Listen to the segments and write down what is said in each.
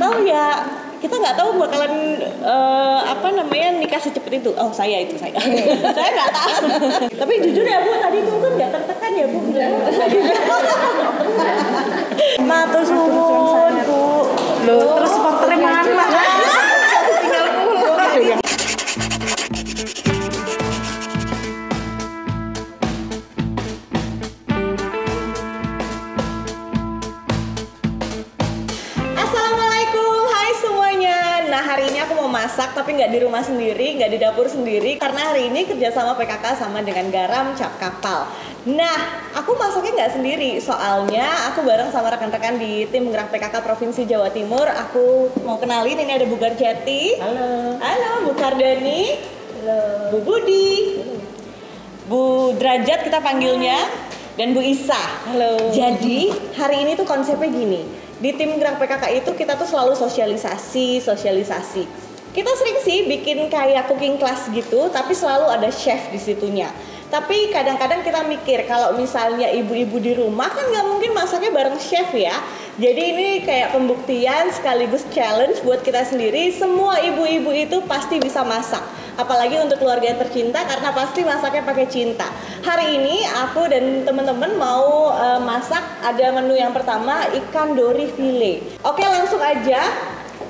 Atau ya kita nggak tahu bakalan nikah secepat itu. Oh saya saya nggak tahu. Tapi jujur ya Bu, tadi itu kan nggak tertekan ya Bu. Matur suwun Bu. Loh, terus supporternya mana? Tinggal pulang. Hari ini aku mau masak tapi nggak di rumah sendiri, nggak di dapur sendiri karena hari ini kerjasama PKK sama dengan Garam Cap Kapal. Nah, aku masaknya nggak sendiri, soalnya aku bareng sama rekan-rekan di tim Gerak PKK Provinsi Jawa Timur. Aku mau kenalin, ini ada Bu Garjati. Halo. Halo, Bu Kardani. Halo. Bu Budi. Bu Derajat kita panggilnya. Dan Bu Isa. Halo. Jadi hari ini tuh konsepnya gini. Di tim Gerak PKK itu kita tuh selalu sosialisasi. Kita sering sih bikin kayak cooking class gitu, tapi selalu ada chef di situnya. Tapi kadang-kadang kita mikir kalau misalnya ibu-ibu di rumah kan nggak mungkin masaknya bareng chef ya. Jadi ini kayak pembuktian sekaligus challenge buat kita sendiri. Semua ibu-ibu itu pasti bisa masak. Apalagi untuk keluarga yang tercinta karena pasti masaknya pakai cinta. Hari ini aku dan teman-teman mau masak, ada menu yang pertama ikan dori file. Oke, langsung aja.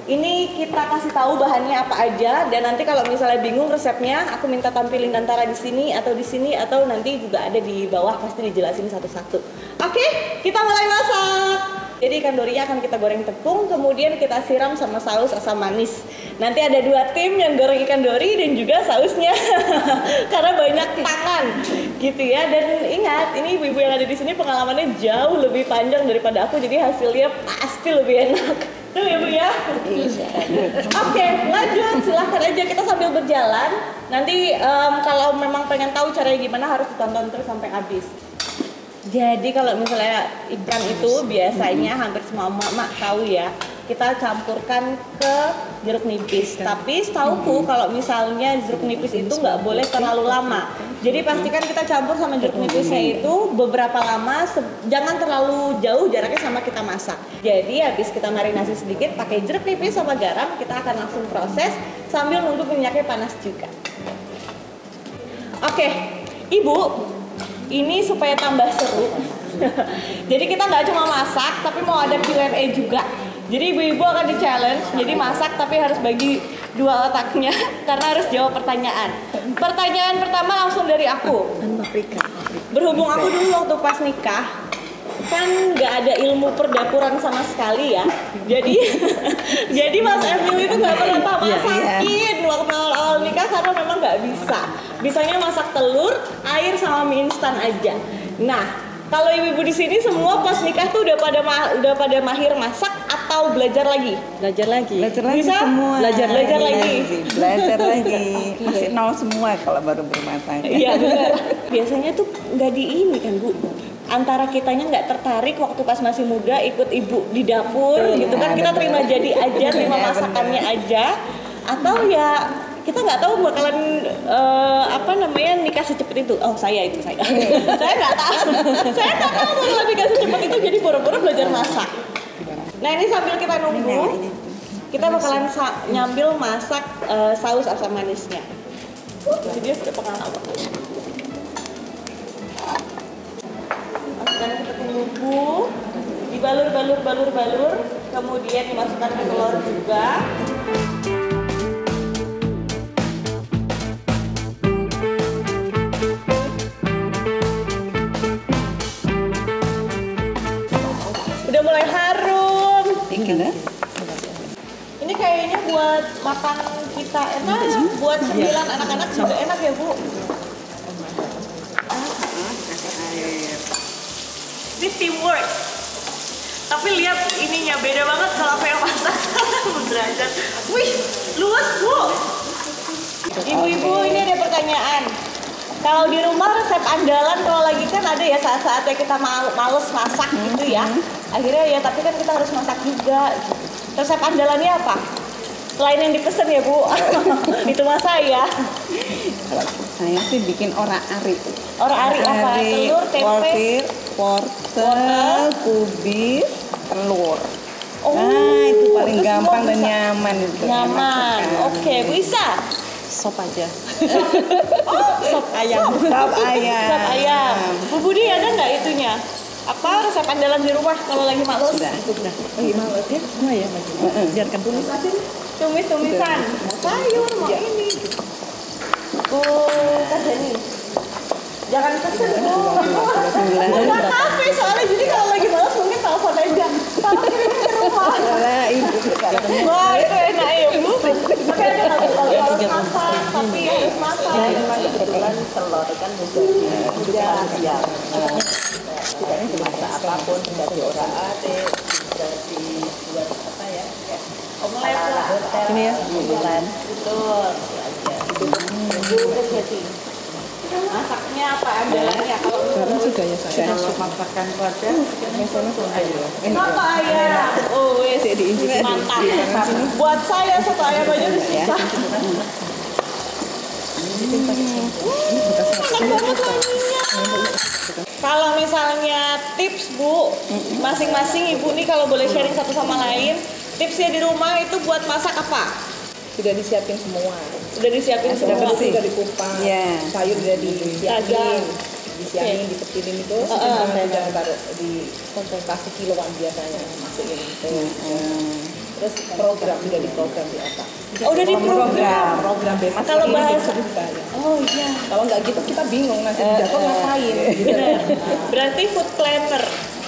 Ini kita kasih tahu bahannya apa aja dan nanti kalau misalnya bingung resepnya, aku minta tampilin antara di sini atau nanti juga ada di bawah, pasti dijelasin satu-satu. Oke, kita mulai masak. Jadi ikan dorinya akan kita goreng tepung, kemudian kita siram sama saus asam manis. Nanti ada dua tim yang goreng ikan dori dan juga sausnya, karena banyak tangan, gitu ya. Dan ingat, ini ibu-ibu yang ada di sini pengalamannya jauh lebih panjang daripada aku, jadi hasilnya pasti lebih enak. Tuh ya Bu ya. Oke, lanjut. Silahkan aja kita sambil berjalan. Nanti kalau memang pengen tahu caranya gimana harus ditonton terus sampai habis. Jadi kalau misalnya ikan itu biasanya hampir semua emak tahu ya, kita campurkan ke jeruk nipis. Tapi setauku kalau misalnya jeruk nipis itu nggak boleh terlalu lama. Jadi pastikan kita campur sama jeruk nipisnya itu beberapa lama, jangan terlalu jauh jaraknya sama kita masak. Jadi habis kita marinasi sedikit pakai jeruk nipis sama garam, kita akan langsung proses sambil nunggu minyaknya panas juga. Oke, Ibu. Ini supaya tambah seru. Jadi kita nggak cuma masak, tapi mau ada Q&A juga. Jadi ibu-ibu akan di-challenge, jadi masak tapi harus bagi dua otaknya karena harus jawab pertanyaan. Pertanyaan pertama langsung dari aku. Berhubung aku dulu waktu pas nikah, kan nggak ada ilmu perdapuran sama sekali ya. Jadi Mas Emil itu nggak pernah masakin waktu awal nikah karena memang nggak bisa. Bisanya masak telur, air sama mie instan aja. Nah, kalau ibu-ibu di sini semua pas nikah tuh udah pada mahir masak atau belajar lagi? Belajar lagi Bisa? semua. Belajar lagi. Belajar lagi. Masih nol semua kalau baru berumah tangga. Iya benar. Biasanya tuh nggak di ini kan Bu. Antara kitanya nggak tertarik waktu pas masih muda ikut ibu di dapur gitu kan, kita terima jadi aja, terima masakannya aja, atau ya kita nggak tahu bakalan nikah secepat itu. Oh saya saya nggak tahu bakalan nikah secepat itu, jadi boro-boro belajar masak. Nah ini sambil kita nunggu, kita bakalan nyambil masak saus asam manisnya. Jadi dia sudah pengalaman. Masukkan ke tepung bumbu, dibalur, kemudian dimasukkan ke telur juga. Udah mulai harum. Ini kayaknya buat makan kita enak, buat sembilan anak-anak juga enak ya Bu. Ini teamwork. Tapi lihat ininya beda banget kalau aku yang masak. Derajat. Wih, luas Bu. Ibu-ibu ini ada pertanyaan. Kalau di rumah resep andalan kalau lagi kan ada ya saat-saatnya kita males masak gitu ya. Akhirnya ya tapi kan kita harus masak juga. Resep andalannya apa? Selain yang dipesan ya Bu. Itu mah saya. Kalau saya sih bikin ora-ari. Ora-ari apa? Telur, tempe, wortel, kubis, telur. Nah, itu paling itu gampang semua dan bisa. nyaman itu. Nyaman. Masakan. Oke, Bu Isa. Sop aja. Sop ayam. Sop ayam. Sop ayam. Bu Budi ada nggak itunya? Apa resep andalan di rumah kalau lagi malas? Sudah. Lagi males ya? Semua ya maju. Biarkan tumis aja. Tumis-tumisan. Mau sayur, mau ini. Oh, Kak Jenny. Jangan pesen, Bu. Bukan kafe soalnya, jadi kalau lagi malas mungkin telepon aja. Tolong kirimin ke rumah. Nah, ibu. Wah, itu enak ya, Bu. Tapi ada nggak Bu, kalau harus masak, tapi harus masak. Dan memang kebetulan telur kan mudah siap. Kita ini dimasak apapun, bisa diorak-atik, bisa dibuat apa ya? Omelet lah. Ini ya, bulan. Betul. Udah jadi. Masaknya apa andalannya kalau Karena sudah ya saya. Kalau masakan keluarga, biasanya soto ayam. soto ayam? Oh, wes. Mantap. Buat saya soto ayam aja udah susah. Enak banget wanginya. Kalau misalnya tips Bu, masing-masing ibu nih kalau boleh sharing satu sama lain, tipsnya di rumah itu buat masak apa? Sudah disiapin semua. Udah disiapin Sudah semua. bersih, sudah dikupas. Iya. Sayur udah disiapin. Oke. Dikecilin itu, udah taruh di konsentrasi kiloan biasanya masukin itu. Terus program sudah diprogram di otak. Oh, udah di program. Program besok. Kalau bahasa banyak. Oh iya. Kalau nggak gitu kita bingung nanti di dapur ngapain. Benar. Berarti food planner.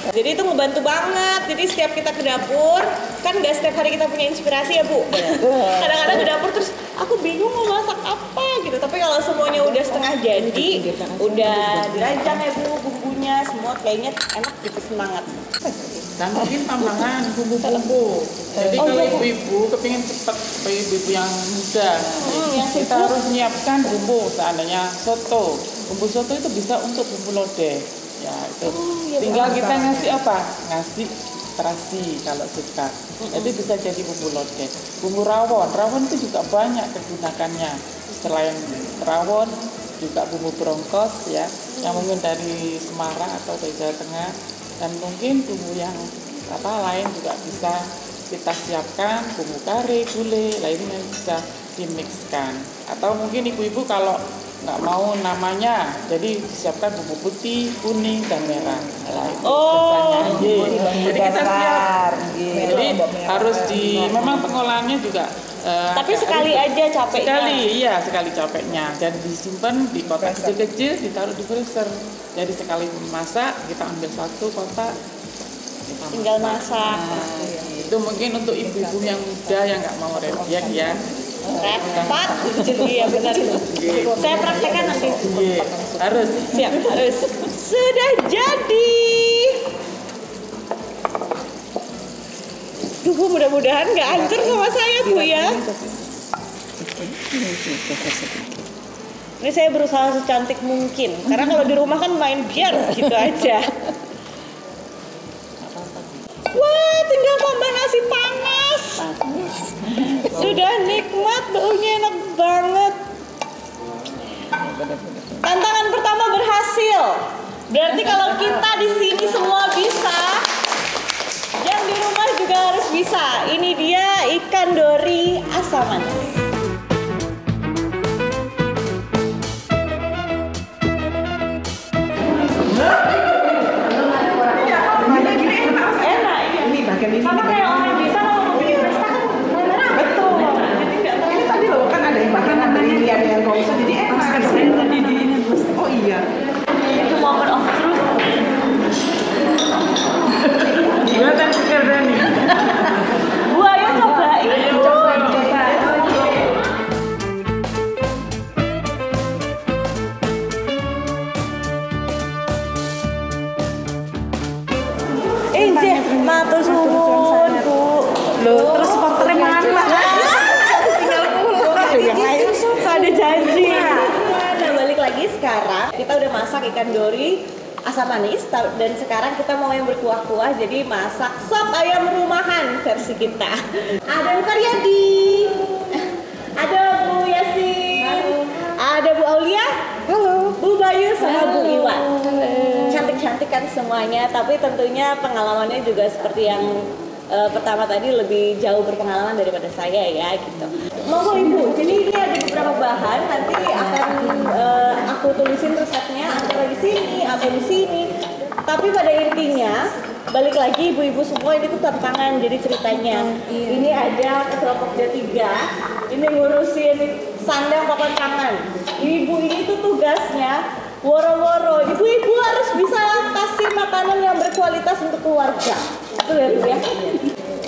Jadi itu ngebantu banget. Jadi setiap kita ke dapur, kan nggak setiap hari kita punya inspirasi ya Bu. Kadang-kadang ke dapur terus aku bingung mau masak apa gitu. Tapi kalau semuanya udah setengah jadi, udah dirancang ya Bu bumbunya, semua kayaknya enak gitu, semangat. Dan mungkin tambahan bumbu-bumbu. Jadi kalau ibu-ibu kepingin cepat, ibu-ibu yang muda, yang kita sibuk. harus menyiapkan bumbu. Seandainya soto, bumbu soto itu bisa untuk bumbu lodeh. Ya itu. Tinggal kita ngasih apa? Ngasih terasi kalau suka. Jadi bisa jadi bumbu lodeh. Bumbu rawon, rawon itu juga banyak kegunakannya. Selain rawon, juga bumbu brongkos ya, yang mungkin dari Semarang atau dari Jawa Tengah. Dan mungkin bumbu yang lain juga bisa kita siapkan, bumbu kari, gulai, lainnya bisa dimixkan. Atau mungkin ibu-ibu kalau nggak mau namanya, jadi disiapkan bumbu putih, kuning, dan merah. Nah, itu biasanya. Jadi kita siap. Jadi harus memang pengolahannya juga. Tapi sekali aja capeknya. Sekali capeknya. Dan disimpan di kotak kecil-kecil, ditaruh di freezer. Jadi sekali masak, kita ambil satu kotak, kita Tinggal masak. Itu mungkin untuk ibu-ibu yang muda yang nggak mau repot ya. Repot, iya benar. Saya praktekkan nanti. Harus. Siap, harus. Sudah jadi. Duh, Bu, mudah-mudahan nggak hancur sama saya, Bu ya. Ini saya berusaha secantik mungkin, karena kalau di rumah kan main biar gitu aja. Wah, tinggal tambah nasi panas. Sudah nikmat, baunya enak banget. Tantangan pertama berhasil. Berarti kalau kita di sini semua bisa, yang di rumah juga harus bisa. Ini dia ikan dori asam manis. Enak, iya. Ini bagian ini. Sama kayak orang bisa kalau mau bikin pesta kan benar. Betul. Ini tadi loh kan ada yang makanan dari ini, ada yang nggak usah, jadi enak. Saya tadi di ini. Oh iya. Itu moment of truth. Gimana pikirnya nih? Bu, ayo cobain. Matur suwun, Bu. Loh, terus faktornya mana? Tinggal pulang. Yang lain ada janji. Nah, balik lagi sekarang kita udah masak ikan dori asam manis dan sekarang kita mau yang berkuah-kuah, jadi masak sop ayam rumahan versi kita. Ada Bu Karyadi, ada Bu Yasin, ada Bu Aulia, halo, Bu Bayu sama Bu Iwan. Cantik-cantik kan semuanya, tapi tentunya pengalamannya juga seperti yang pertama tadi lebih jauh berpengalaman daripada saya ya gitu. Monggo Ibu, jadi ini ada beberapa bahan, nanti akan aku tulisin resepnya antara di sini atau di sini. Tapi pada intinya balik lagi ibu-ibu semua, ini tuh tantangan jadi ceritanya. Ini ada kelompoknya 3, ini ngurusin sandang papan tangan. Ibu ini tuh tugasnya woro-woro, ibu-ibu harus bisa kasih makanan yang berkualitas untuk keluarga. Itu ya Bu ya.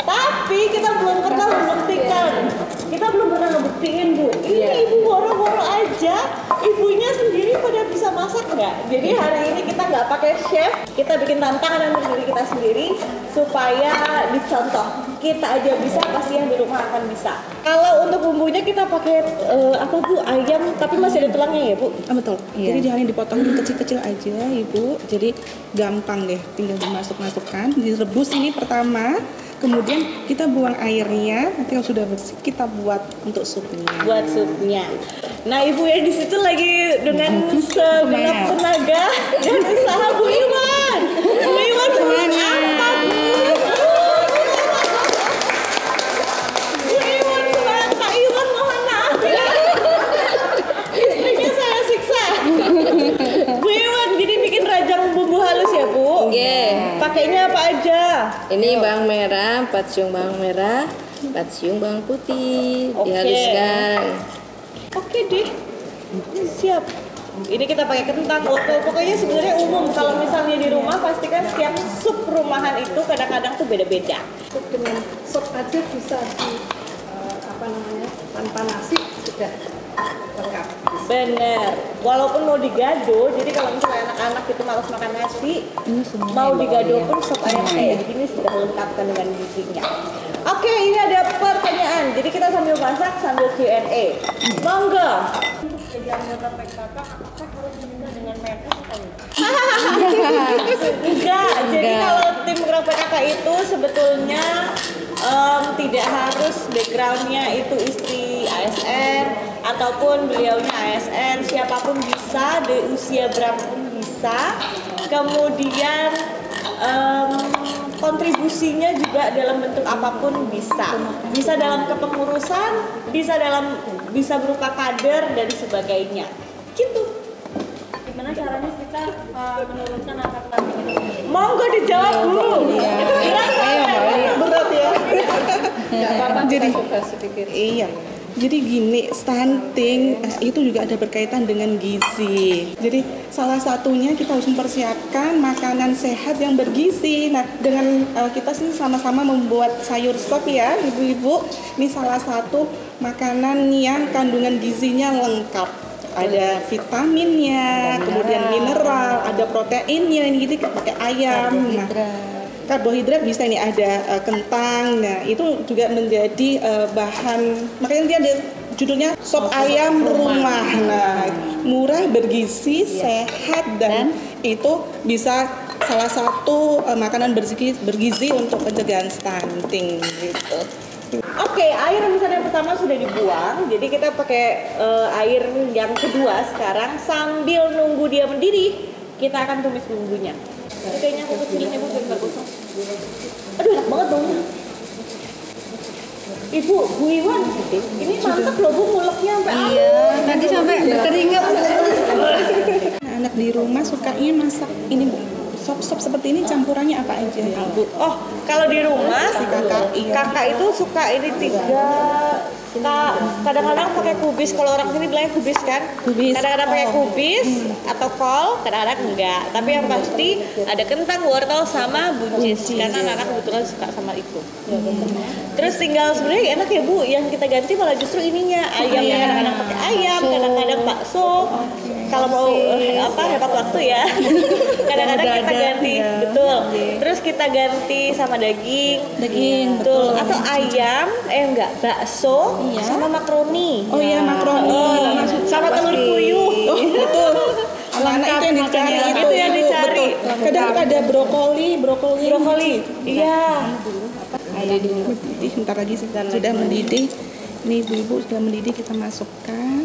Tapi kita belum pernah membuktikan. Kita belum pernah ngebuktiin Bu. Ini ibu woro-woro aja, ibunya sendiri pada bisa masak nggak? Jadi hari ini kita nggak pakai chef, kita bikin tantangan untuk diri kita sendiri supaya dicontoh. Kita aja bisa, pasti yang di rumah akan bisa. Kalau untuk bumbunya kita pakai apa Bu? Ayam, tapi masih ada tulangnya ya Bu? Betul. Jadi hanya dipotong kecil-kecil aja Ibu. Jadi gampang deh, tinggal dimasuk-masukkan, direbus ini pertama. Kemudian kita buang airnya, nanti kalau sudah bersih kita buat untuk supnya. Buat supnya. Nah ibu ya di situ lagi dengan segenap tenaga dan usaha Bu Iwan. Bu Iwan semangat apa Bu? Bu Iwan semangat, Pak Iwan mohon maaf ya. Istrinya saya siksa. Bu Iwan jadi bikin rajang bumbu halus ya Bu? Iya. Pakainya apa aja? Ini bawang merah, 4 siung bawang merah, 4 siung bawang putih, Oke. dihaluskan. Oke deh, siap. Ini kita pakai kentang, wortel, pokoknya sebenarnya umum. Kalau misalnya di rumah pastikan setiap sup rumahan itu kadang-kadang tuh beda-beda. Sup dengan sop aja bisa di tanpa nasi sudah lengkap. Bener, walaupun mau digado, jadi kalau misalnya anak-anak itu malas makan nasi, mau digado pun sop ayam kayak begini sudah lengkap dengan gizinya. Oke, ini ada pertanyaan, jadi kita sambil masak sambil Q&A. Monggo. Jadi anggota PKK, apakah harus menikah dengan mereka atau enggak? Jadi kalau tim gerak PKK itu sebetulnya tidak harus backgroundnya itu istri ASN ataupun beliaunya ASN, siapapun bisa, di usia berapapun bisa. Kemudian kontribusinya juga dalam bentuk apapun bisa dalam kepengurusan, bisa berupa kader dan sebagainya gitu. Gimana caranya kita menurunkan angka stunting itu? Monggo dijawab Bu. Itu berat berat ya. Nggak apa-apa, Jadi kita coba sedikit. iya. Jadi gini, stunting itu juga ada berkaitan dengan gizi. Jadi salah satunya kita harus mempersiapkan makanan sehat yang bergizi. Nah, dengan kita sini sama-sama membuat sayur sop ya, ibu-ibu. Ini salah satu makanan yang kandungan gizinya lengkap. Ada vitaminnya, kemudian mineral, ada proteinnya, ini gitu pakai ayam. Nah, karbohidrat bisa ini ada kentang. Nah, itu juga menjadi bahan, makanya dia ada judulnya sop ayam rumah. Nah, murah, bergizi, sehat dan itu bisa salah satu makanan bergizi untuk pencegahan stunting gitu. Oke, air misalnya yang pertama sudah dibuang, jadi kita pakai air yang kedua sekarang sambil nunggu dia mendidih, kita akan tumis bumbunya. Ini kayaknya aku kecilin ya Bu, biar nggak gosong. Aduh enak banget baunya. Ibu, Bu Iwan, ini mantap loh Bu, nguleknya sampai Nanti sampai berkeringat. Anak di rumah sukanya masak ini Bu. Sop seperti ini campurannya apa aja Bu? Oh, kalau di rumah kakak itu suka ini 3 kadang-kadang pakai kubis. Kalau orang sini bilangnya kubis kan? Kubis. Kadang-kadang pakai kubis atau kol, kadang-kadang enggak. Tapi yang pasti ada kentang, wortel sama buncis. Karena anak-anak kebetulan suka sama itu. Terus tinggal sebenarnya enak ya Bu, yang kita ganti malah justru ininya ayamnya. Kadang-kadang pakai ayam, kadang-kadang bakso. Kalau mau hemat waktu ya. Kadang-kadang kita ganti, betul. Terus kita ganti sama daging, betul. Atau ayam, bakso, sama makaroni. Oh iya, makaroni. Sama telur puyuh. Betul. Anak-anak itu yang dicari Itu yang dicari. Betul. Kadang ada brokoli. Iya. Mendidih, bentar lagi sudah mendidih. Ini ibu-ibu sudah mendidih, kita masukkan.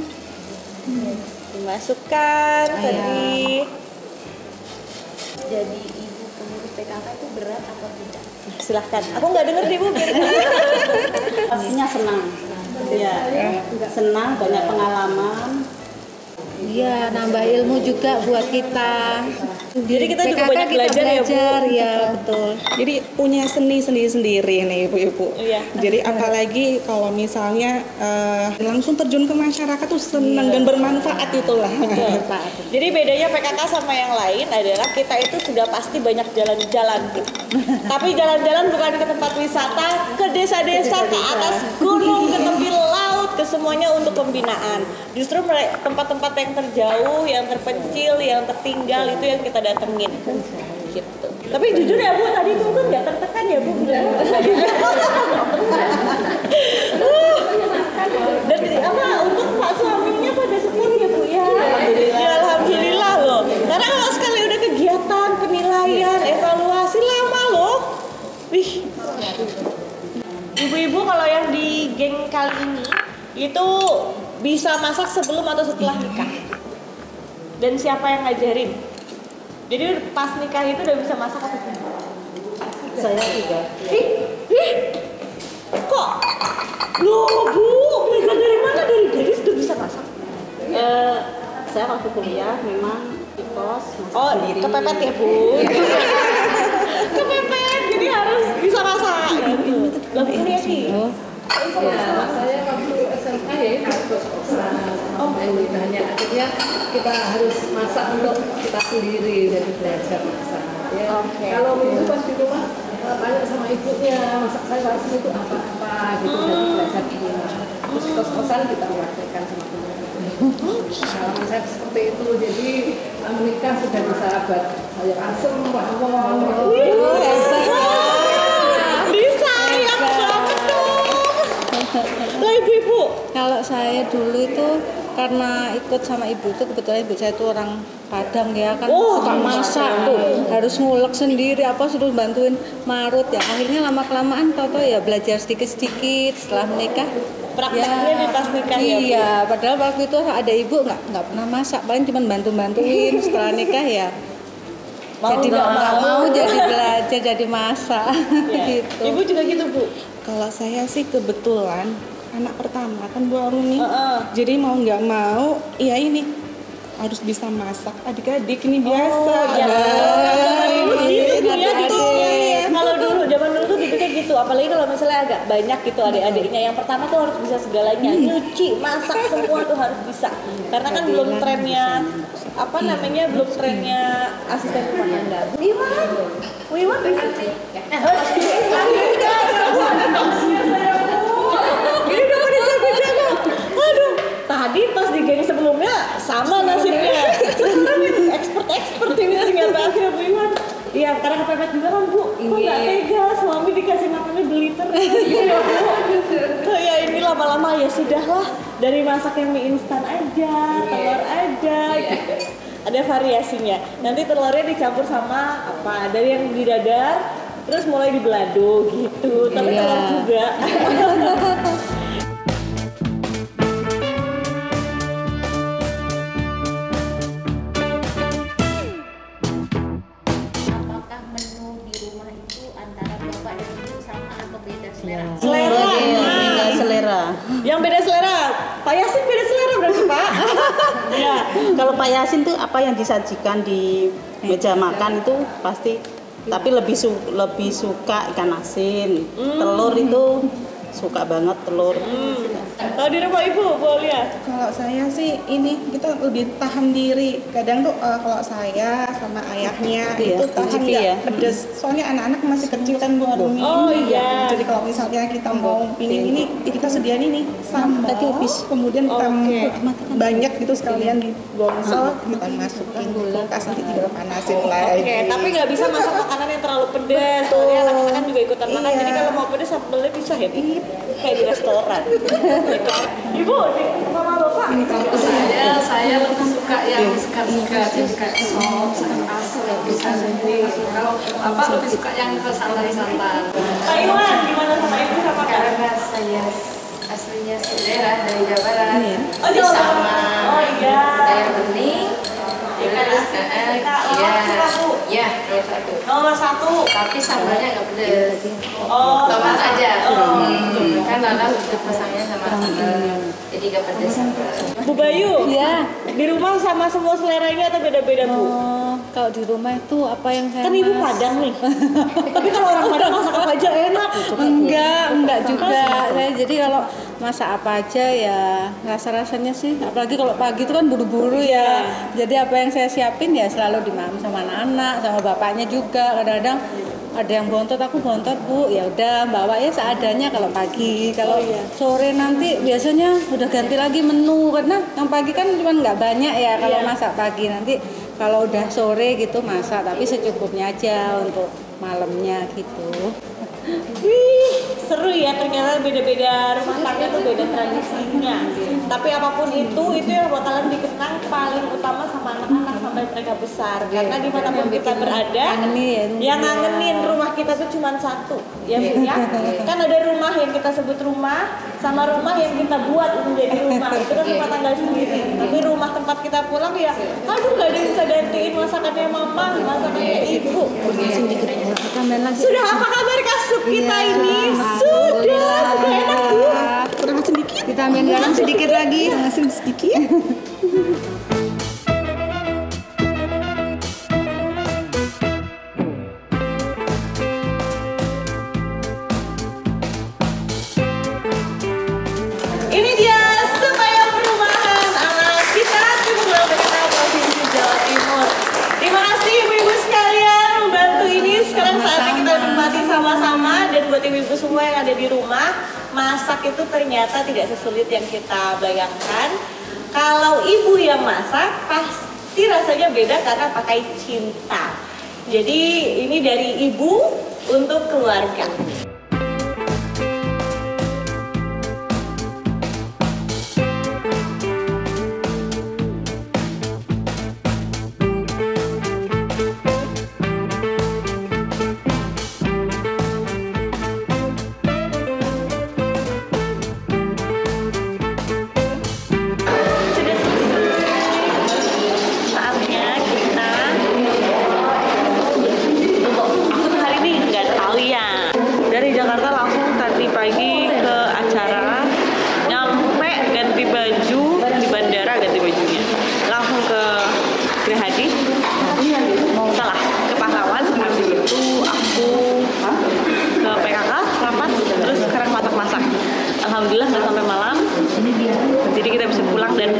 Dimasukkan tadi. Jadi ibu pengurus PKK itu berat atau tidak? Silahkan. Aku nggak denger nih Bu. Pastinya senang. Iya, senang, banyak pengalaman. Iya, nambah ilmu juga buat kita. Jadi kita juga PKK banyak belajar ya, Bu? Ya, betul. Jadi punya seni sendiri nih ibu-ibu. Iya. Jadi apalagi kalau misalnya langsung terjun ke masyarakat tuh senang dan bermanfaat itulah. Jadi bedanya PKK sama yang lain adalah kita itu sudah pasti banyak jalan-jalan. Tapi jalan-jalan bukan ke tempat wisata, ke desa-desa, ke atas gunung, ke tepi laut, ke semuanya untuk pembinaan. Justru tempat-tempat yang terjauh, yang terpencil, yang tertinggal itu yang kita datengin. Gitu. Tapi jujur ya Bu, tadi itu kan nggak tertekan ya Bu. Dan apa untuk Pak suaminya pada support ya Bu ya. Ya, alhamdulillah loh. Karena kalau sekali udah kegiatan, penilaian, evaluasi lama loh. Wih. Ibu-ibu kalau yang di geng kali ini itu bisa masak sebelum atau setelah nikah. Dan siapa yang ngajarin? Jadi pas nikah itu udah bisa masak apa tidak? Saya juga. Kok? Loh Bu, belajar dari mana? Dari gadis udah bisa masak? Saya waktu kuliah memang di kos masak sendiri. Kepepet ya Bu? Kepepet, jadi harus bisa masak gitu. Lah kuliah sih? Ya, saya waktu SMA ya itu kos-kosan. Hanya akhirnya kita harus masak untuk kita sendiri, jadi belajar masak. Ya. Kalau itu pas di rumah tanya sama ibunya masak sayur asem itu apa-apa gitu, jadi belajar di rumah. Terus kos-kosan kita praktekkan sama teman-teman. Pengalaman saya seperti itu, jadi menikah sudah bisa buat sayur asem, bawang. Bisa ya banget dong. Lah ibu-ibu. Kalau saya dulu itu karena ikut sama ibu itu, kebetulan ibu saya itu orang Padang ya kan, suka masak tuh, harus ngulek sendiri apa suruh bantuin marut ya. Akhirnya lama kelamaan tau ya belajar sedikit setelah menikah. Prakteknya di pas nikah ya Bu? Iya, padahal waktu itu ada ibu nggak pernah masak, paling cuma bantuin. Setelah nikah ya jadi nggak mau jadi belajar jadi masak. Gitu. Ibu juga gitu Bu? Kalau saya sih kebetulan anak pertama kan Bu Arumi. Jadi mau nggak mau, ya ini harus bisa masak. Adik-adik ini biasa. Kalau dulu zaman dulu tuh dipikir gitu, apalagi kalau misalnya agak banyak gitu adik-adiknya. Yang pertama tuh harus bisa segalanya, nyuci, masak, semua tuh harus bisa. Karena kan belum trennya belum trennya asisten rumah tangga. Wiwan bisa sih. Ini udah pada jago-jago. Aduh, tadi pas di geng sebelumnya sama nasibnya. Sekarang expert ini ternyata akhirnya Bu Iwan. Iya, karena kepepet juga kan Bu. Kok nggak tega suami dikasih makannya beliter. Iya Bu. Ya ini lama-lama ya sudahlah. Dari masak yang mie instan aja, telur aja gitu. Ada variasinya. Nanti telurnya dicampur sama apa? Dari yang di dadar, terus mulai di belado gitu. Tapi telur juga. Apakah menu di rumah itu antara bapak dan ibu sama atau beda selera? Selera. Beda selera. Yang beda selera, Pak Yasin beda selera berarti Pak. Ya. Kalau Pak Yasin tuh apa yang disajikan di meja makan itu pasti, tapi lebih suka ikan asin. Telur itu suka banget telur. Kalau di rumah Ibu, Bu Aulia? Kalau saya sih ini kita lebih tahan diri. Kadang tuh kalau saya sama ayahnya Iya, itu tahan mencicipi nggak ya. pedes. Soalnya anak-anak masih kecil kan Bu Arumi. Oh iya. Jadi kalau misalnya kita mau ini kita sediain ini sambal. Kemudian kita banyak gitu sekalian di bongsel kita masukin kulkas nanti tinggal panasin lagi. Oke, tapi nggak bisa masak makanan yang terlalu pedas. Soalnya anak-anak kan juga ikutan makan. Iya. Jadi kalau mau pedas sambelnya bisa ya, kayak di restoran. Ibu, mama bapak. Saya lebih suka yang segar-segar, jadi kayak sop, sayur asem, bisa sendiri. Kalau bapak lebih suka yang ke santan-santan. Pak Iwan, gimana sama ibu sama kak? Karena saya aslinya daerah dari Jawa Barat. Oh, Jawa Barat. Sama Oh iya. sayur bening. Ikan asin, Terus Kak. ya, Bu. Iya, nomor 1. Nomor 1. Tapi sambalnya nggak pedes. Oh, Tomat aja. Kan Lala udah pasangnya sama Oh. jadi nggak pedes. Bu Bayu, Ya. di rumah sama semua seleranya atau beda-beda Bu? Kalau di rumah itu apa yang saya Kan Ibu masak? Padang nih. Tapi kalau orang Padang masak apa aja enak. Enggak juga. Saya jadi kalau masak apa aja ya rasa-rasanya sih. Apalagi kalau pagi itu kan buru-buru ya. Jadi apa yang saya siapin ya selalu dimakan sama anak-anak, sama bapaknya juga. Kadang-kadang ada yang bontot, aku bontot Bu, ya udah bawa ya seadanya kalau pagi. Kalau sore nanti biasanya udah ganti lagi menu karena yang pagi kan cuma nggak banyak ya kalau masak pagi. Nanti kalau udah sore gitu masak, tapi secukupnya aja untuk malamnya gitu. Wih, seru ya, ternyata beda-beda rumah tangga tuh beda tradisinya. Tapi apapun itu yang bakalan dikenang paling utama sama anak-anak sampai mereka besar. Karena dimanapun kita berada, yang ngangenin rumah kita tuh cuma satu, ya Bu ya. Kan ada rumah yang kita sebut rumah, sama rumah yang kita buat menjadi rumah. Itu kan rumah tangga sendiri. Tapi rumah tempat kita pulang ya, aduh nggak ada yang bisa gantiin masakannya mama, masakannya ibu. Sudah apa kabar sup kita ini? Sudah enak Bu. Kurang sedikit. Vitamin garam sedikit lagi. Langsung sedikit. Ini dia sup ayam rumahan ala kita Timur Jakarta Provinsi Jawa Timur. Terima kasih ibu-ibu sekalian membantu ini. Sekarang saatnya kita nikmati sama-sama. Dan buat ibu-ibu semua yang ada di rumah, masak itu ternyata tidak sesulit yang kita bayangkan. Kalau ibu yang masak pasti rasanya beda karena pakai cinta. Jadi ini dari ibu untuk keluarga. Pagi ke acara, nyampe ganti baju di bandara, ganti bajunya langsung ke Gerahadi, salah, ke Pahlawan. Habis itu aku ke PKK rapat, terus sekarang masak-masak. Alhamdulillah nggak sampai malam, jadi kita bisa pulang dan